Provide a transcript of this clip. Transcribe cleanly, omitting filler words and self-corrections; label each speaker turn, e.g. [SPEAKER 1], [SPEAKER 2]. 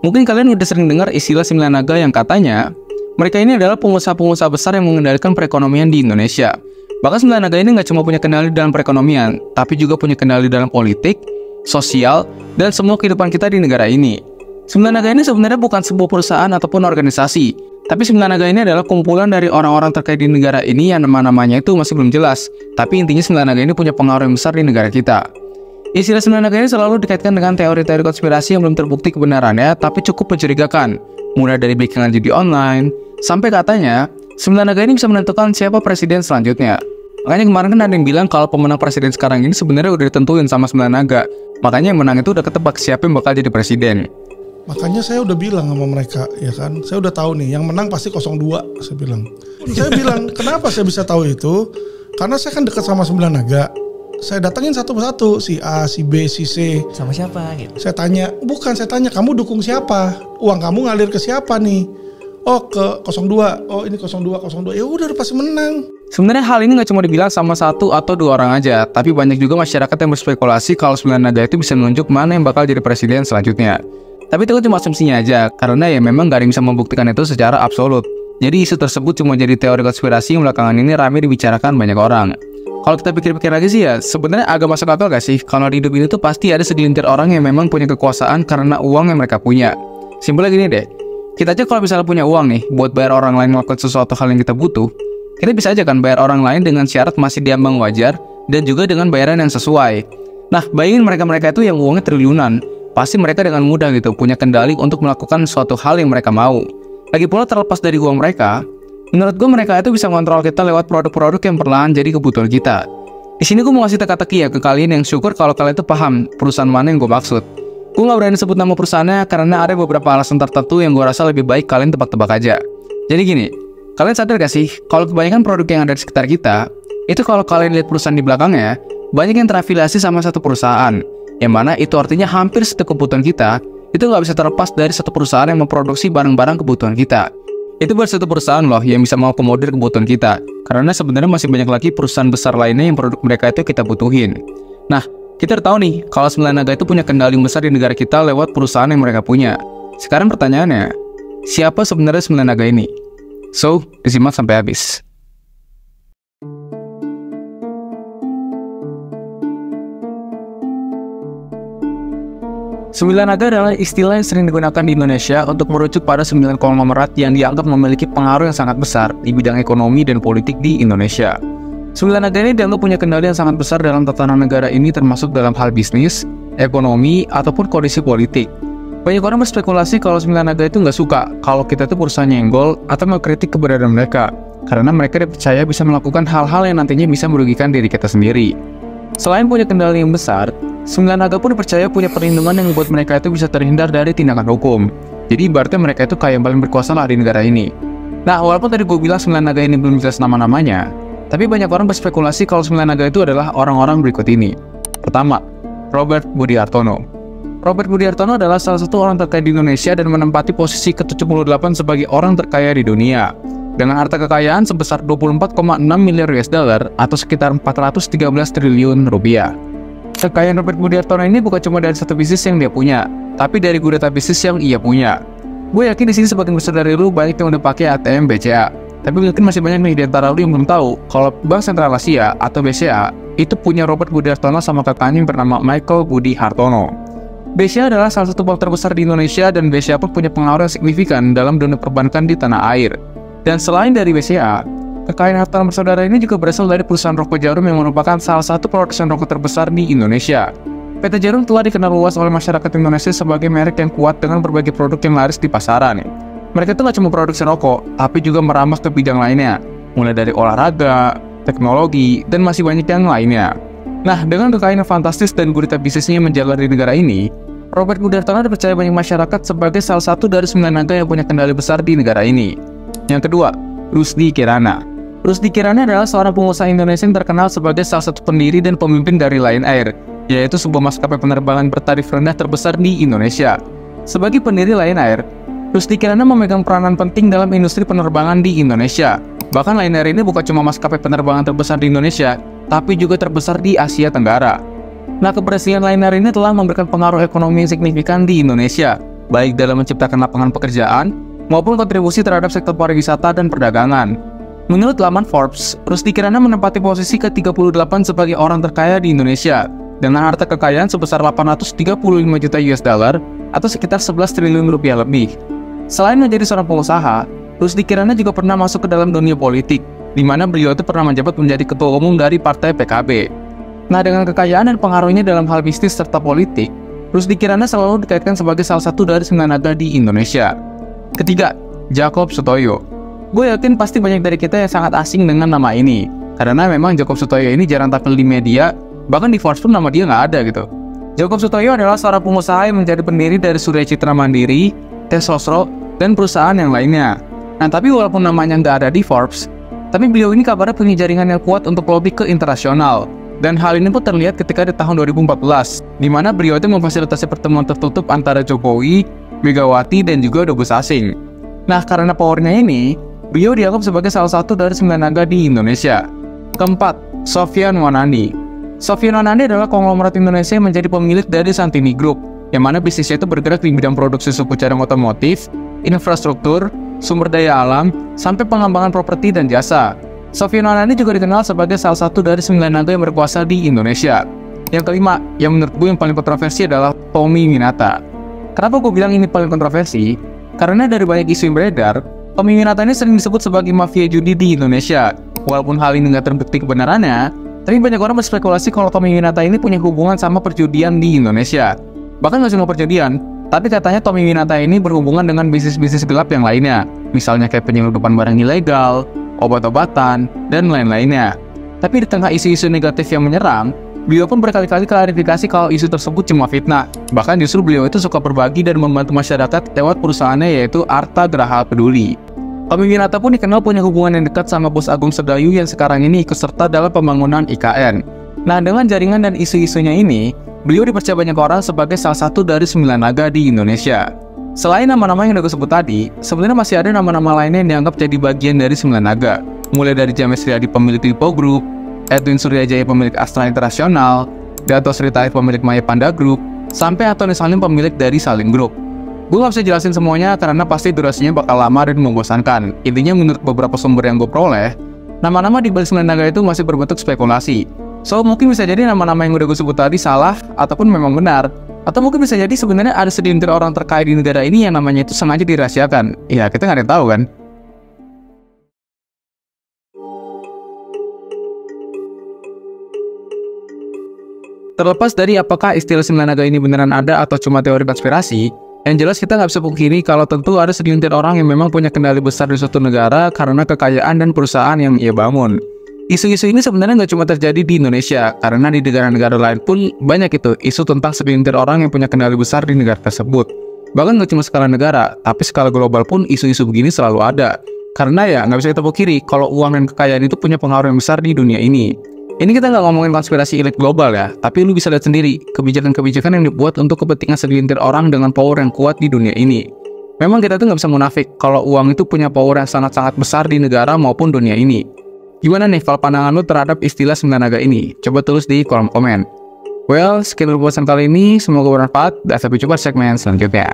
[SPEAKER 1] Mungkin kalian udah sering dengar istilah 9 naga yang katanya mereka ini adalah pengusaha-pengusaha besar yang mengendalikan perekonomian di Indonesia. Bahkan 9 naga ini nggak cuma punya kendali dalam perekonomian, tapi juga punya kendali dalam politik, sosial, dan semua kehidupan kita di negara ini. 9 naga ini sebenarnya bukan sebuah perusahaan ataupun organisasi, tapi 9 naga ini adalah kumpulan dari orang-orang terkait di negara ini yang nama-namanya itu masih belum jelas. Tapi intinya 9 naga ini punya pengaruh yang besar di negara kita. Istilah 9 naga ini selalu dikaitkan dengan teori-teori konspirasi yang belum terbukti kebenarannya, tapi cukup mencurigakan. Mulai dari backingan judi online, sampai katanya 9 naga ini bisa menentukan siapa presiden selanjutnya. Makanya kemarin kan ada yang bilang kalau pemenang presiden sekarang ini sebenarnya udah ditentuin sama 9 naga. Makanya yang menang itu udah ketebak siapa yang bakal jadi presiden.
[SPEAKER 2] Makanya saya udah bilang sama mereka, ya kan, saya udah tahu nih, yang menang pasti 02, saya bilang. Saya bilang, kenapa saya bisa tahu itu? Karena saya kan dekat sama 9 naga. Saya datangin satu persatu, si A, si B, si C.
[SPEAKER 3] Sama siapa gitu?
[SPEAKER 2] Saya tanya, kamu dukung siapa? Uang kamu ngalir ke siapa nih? Oh, ke 02. Oh, ini 02. Ya udah pasti menang.
[SPEAKER 1] Sebenarnya hal ini nggak cuma dibilang sama 1 atau 2 orang aja, tapi banyak juga masyarakat yang berspekulasi kalau 9 naga itu bisa menunjuk mana yang bakal jadi presiden selanjutnya. Tapi itu cuma asumsinya aja, karena ya memang nggak ada yang bisa membuktikan itu secara absolut. Jadi isu tersebut cuma jadi teori konspirasi yang belakangan ini ramai dibicarakan banyak orang. Kalau kita pikir-pikir lagi sih ya, sebenarnya agak masuk akal gak sih? Kalau di hidup ini tuh pasti ada segelintir orang yang memang punya kekuasaan karena uang yang mereka punya. Simpelnya gini deh, kita aja kalau misalnya punya uang nih, buat bayar orang lain melakukan sesuatu hal yang kita butuh, kita bisa aja kan bayar orang lain dengan syarat masih diambang wajar, dan juga dengan bayaran yang sesuai. Nah, bayangin mereka-mereka itu yang uangnya triliunan, pasti mereka dengan mudah gitu punya kendali untuk melakukan suatu hal yang mereka mau. Lagi pula terlepas dari uang mereka, menurut gue mereka itu bisa ngontrol kita lewat produk-produk yang perlahan jadi kebutuhan kita. Di sini gue mau kasih teka-teki ya ke kalian yang syukur kalau kalian itu paham perusahaan mana yang gue maksud. Gue gak berani sebut nama perusahaannya karena ada beberapa alasan tertentu yang gue rasa lebih baik kalian tebak-tebak aja. Jadi gini, kalian sadar gak sih kalau kebanyakan produk yang ada di sekitar kita, itu kalau kalian lihat perusahaan di belakangnya, banyak yang terafiliasi sama satu perusahaan, yang mana itu artinya hampir setiap kebutuhan kita itu nggak bisa terlepas dari satu perusahaan yang memproduksi barang-barang kebutuhan kita. Itu baru satu perusahaan loh yang bisa mengakomodir kebutuhan kita, karena sebenarnya masih banyak lagi perusahaan besar lainnya yang produk mereka itu kita butuhin. Nah, kita tahu nih kalau 9 naga itu punya kendali besar di negara kita lewat perusahaan yang mereka punya. Sekarang pertanyaannya, siapa sebenarnya 9 naga ini? So, disimak sampai habis. 9 naga adalah istilah yang sering digunakan di Indonesia untuk merujuk pada 9 konglomerat yang dianggap memiliki pengaruh yang sangat besar di bidang ekonomi dan politik di Indonesia. 9 naga ini dianggap punya kendali yang sangat besar dalam tatanan negara ini, termasuk dalam hal bisnis, ekonomi, ataupun kondisi politik. Banyak orang berspekulasi kalau 9 naga itu nggak suka kalau kita itu berusaha nyenggol atau mengkritik keberadaan mereka, karena mereka dipercaya bisa melakukan hal-hal yang nantinya bisa merugikan diri kita sendiri. Selain punya kendali yang besar, 9 naga pun dipercaya punya perlindungan yang membuat mereka itu bisa terhindar dari tindakan hukum. Jadi ibaratnya mereka itu kayak yang paling berkuasa lah di negara ini. Nah, walaupun tadi gue bilang 9 naga ini belum jelas nama-namanya, tapi banyak orang berspekulasi kalau 9 naga itu adalah orang-orang berikut ini. Pertama, Robert Budi Hartono. Robert Budi Hartono adalah salah satu orang terkaya di Indonesia dan menempati posisi ke-78 sebagai orang terkaya di dunia. Dengan harta kekayaan sebesar 24,6 miliar US dollar atau sekitar 413 triliun rupiah. Kekayaan Robert Budi Hartono ini bukan cuma dari satu bisnis yang dia punya, tapi dari gurita bisnis yang ia punya. Gue yakin di sini sebagian besar dari lu banyak yang udah pakai ATM BCA, tapi mungkin masih banyak nih di antara lu yang belum tahu kalau Bank Sentral Asia atau BCA itu punya Robert Budi Hartono sama kakaknya yang bernama Michael Budi Hartono. BCA adalah salah satu bank terbesar di Indonesia dan BCA pun punya pengaruh yang signifikan dalam dunia perbankan di tanah air. Dan selain dari BCA, kekayaan Hartono bersaudara ini juga berasal dari perusahaan rokok Jarum yang merupakan salah satu produsen rokok terbesar di Indonesia. PT Jarum telah dikenal luas oleh masyarakat Indonesia sebagai merek yang kuat dengan berbagai produk yang laris di pasaran. Mereka itu nggak cuma produksi rokok, tapi juga merambah ke bidang lainnya, mulai dari olahraga, teknologi, dan masih banyak yang lainnya. Nah, dengan kekayaan yang fantastis dan gurita bisnisnya yang menjalar di negara ini, Robert Budi Hartono dipercaya banyak masyarakat sebagai salah satu dari 9 naga yang punya kendali besar di negara ini. Yang kedua, Rusdi Kirana. Rusdi Kirana adalah seorang pengusaha Indonesia yang terkenal sebagai salah satu pendiri dan pemimpin dari Lion Air, yaitu sebuah maskapai penerbangan bertarif rendah terbesar di Indonesia. Sebagai pendiri Lion Air, Rusdi Kirana memegang peranan penting dalam industri penerbangan di Indonesia. Bahkan Lion Air ini bukan cuma maskapai penerbangan terbesar di Indonesia, tapi juga terbesar di Asia Tenggara. Nah, keberhasilan Lion Air ini telah memberikan pengaruh ekonomi yang signifikan di Indonesia. baik dalam menciptakan lapangan pekerjaan maupun kontribusi terhadap sektor pariwisata dan perdagangan. Menurut laman Forbes, Rusdi Kirana menempati posisi ke-38 sebagai orang terkaya di Indonesia dengan harta kekayaan sebesar 835 juta US dollar atau sekitar 11 triliun rupiah lebih. Selain menjadi seorang pengusaha, Rusdi Kirana juga pernah masuk ke dalam dunia politik, di mana beliau itu pernah menjabat menjadi ketua umum dari partai PKB. Nah, dengan kekayaan dan pengaruhnya dalam hal bisnis serta politik, Rusdi Kirana selalu dikaitkan sebagai salah satu dari 9 naga di Indonesia. Ketiga, Jakob Sutoyo. Gue yakin pasti banyak dari kita yang sangat asing dengan nama ini, karena memang Jakob Sutoyo ini jarang tampil di media, bahkan di Forbes pun nama dia nggak ada gitu. Jakob Sutoyo adalah seorang pengusaha yang menjadi pendiri dari Surya Citra Mandiri, Tes Sosro, dan perusahaan yang lainnya. Nah, tapi walaupun namanya nggak ada di Forbes, tapi beliau ini kabarnya punya jaringan yang kuat untuk lobby ke internasional. Dan hal ini pun terlihat ketika di tahun 2014, di mana beliau itu memfasilitasi pertemuan tertutup antara Jokowi, Megawati, dan juga dubes asing. Nah, karena powernya ini, beliau dianggap sebagai salah satu dari 9 naga di Indonesia. Keempat, Sofyan Wanandi. Sofyan Wanandi adalah konglomerat Indonesia yang menjadi pemilik dari Santini Group, yang mana bisnisnya itu bergerak di bidang produksi suku cadang otomotif, infrastruktur, sumber daya alam, sampai pengembangan properti dan jasa. Sofyan Wanandi juga dikenal sebagai salah satu dari 9 naga yang berkuasa di Indonesia. Yang kelima, yang menurut gue yang paling kontroversi adalah Tommy Winata. Kenapa gue bilang ini paling kontroversi? Karena dari banyak isu yang beredar, Tommy Winata ini sering disebut sebagai mafia judi di Indonesia. Walaupun hal ini nggak terbukti kebenarannya, tapi banyak orang berspekulasi kalau Tommy Winata ini punya hubungan sama perjudian di Indonesia. Bahkan nggak cuma perjudian, tapi katanya Tommy Winata ini berhubungan dengan bisnis-bisnis gelap yang lainnya, misalnya kayak penyelundupan barang ilegal, obat-obatan, dan lain-lainnya. Tapi di tengah isu-isu negatif yang menyerang, beliau pun berkali-kali klarifikasi kalau isu tersebut cuma fitnah. Bahkan justru beliau itu suka berbagi dan membantu masyarakat lewat perusahaannya yaitu Arta Graha Peduli. Tommy Winata pun dikenal punya hubungan yang dekat sama Bos Agung Sedayu yang sekarang ini ikut serta dalam pembangunan IKN. Nah, dengan jaringan dan isu-isunya ini, beliau dipercaya banyak orang sebagai salah satu dari 9 naga di Indonesia. Selain nama-nama yang udah gue sebut tadi, sebenarnya masih ada nama-nama lainnya yang dianggap jadi bagian dari 9 naga. Mulai dari James Riyadi pemilik Lipo Group, Edwin Suryajaya pemilik Astra International, Dato Sri Tahir pemilik Maya Panda Group, sampai Antoni Salim pemilik dari Salim Group. Gue gak bisa jelasin semuanya karena pasti durasinya bakal lama dan membosankan. Intinya menurut beberapa sumber yang gue peroleh, nama-nama di balik 9 naga itu masih berbentuk spekulasi. So, mungkin bisa jadi nama-nama yang udah gue sebut tadi salah ataupun memang benar. Atau mungkin bisa jadi sebenarnya ada segelintir orang terkaya di negara ini yang namanya itu sengaja dirahasiakan. Ya, kita nggak ada yang tahu kan. Terlepas dari apakah istilah 9 naga ini beneran ada atau cuma teori konspirasi, yang jelas kita nggak bisa pungkiri kalau tentu ada segelintir orang yang memang punya kendali besar di suatu negara karena kekayaan dan perusahaan yang ia bangun. Isu-isu ini sebenarnya nggak cuma terjadi di Indonesia, karena di negara-negara lain pun banyak itu isu tentang segelintir orang yang punya kendali besar di negara tersebut. Bahkan nggak cuma skala negara, tapi skala global pun isu-isu begini selalu ada. Karena ya nggak bisa kita pungkiri kalau uang dan kekayaan itu punya pengaruh yang besar di dunia ini. Ini kita nggak ngomongin konspirasi elit global ya, tapi lu bisa lihat sendiri kebijakan-kebijakan yang dibuat untuk kepentingan segelintir orang dengan power yang kuat di dunia ini. Memang kita tuh nggak bisa munafik kalau uang itu punya power yang sangat-sangat besar di negara maupun dunia ini. Gimana nih kalau pandangan lu terhadap istilah 9 naga ini? Coba tulis di kolom komen. Well, sekian pembahasan kali ini, semoga bermanfaat dan sampai jumpa di segmen selanjutnya.